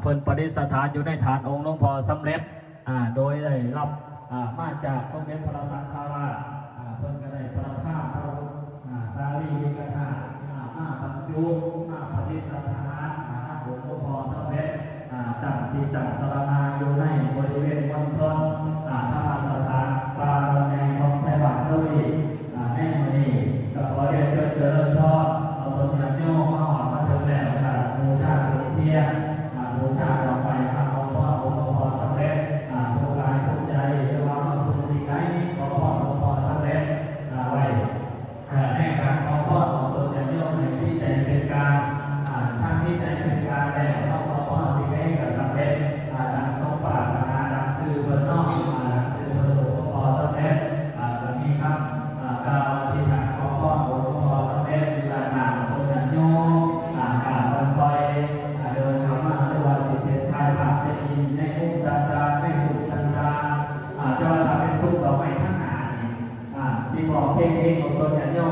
เพิ่นประดิษฐานอยู่ในฐานองค์หลวงพ่อสำเร็จโดยได้รับมาจากสมเด็จพระสังฆราชเพิ่นก็ได้ประทานพระสารีริกธาตุมาบรรจุมาประดิษฐานองค์หลวงพ่อสำเร็จตั้งที่ตั้งตระหนักอยู่ในบริเวณมณฑลธรรมสถานปาระแนงของพระบาทสมเด็จในวันนี้ก็ขอเรียนเชิญเจริญพรเอาต้นยางโยมมาหอดมาถึงแล้วบูชาตุเทียนบูชาดอกไม้พระองค์พ่อองค์พ่อสำเร็จทุกกายทุกใจระวังทุกสิ่งใดขอพ่อองค์พ่อสำเร็จไว้ในการขอพ่อของต้นยางโยมในที่ใจเป็นกลางทั้งที่ใจเป็นกลางแล้วขอพ่อสิ่งใดกับสำเร็จดังสมปรารถนาดังสื่อเพื่อนน้องสื่อเพื่อนองค์พ่อสำเร็จแบบนี้ครับกล่าวที่ทางขอพ่อองค์พ่อสำเร็จลานามต้นยางโยมการบรรพอยเดินเข้ามาในวันสิบเอ็ดทายภาพเช็คอินในองค์ต่างๆในสุขต่างๆจะว่าทำเป็นสุขต่อไปทั้งหาที่บอกเพลงของต้นยางโยม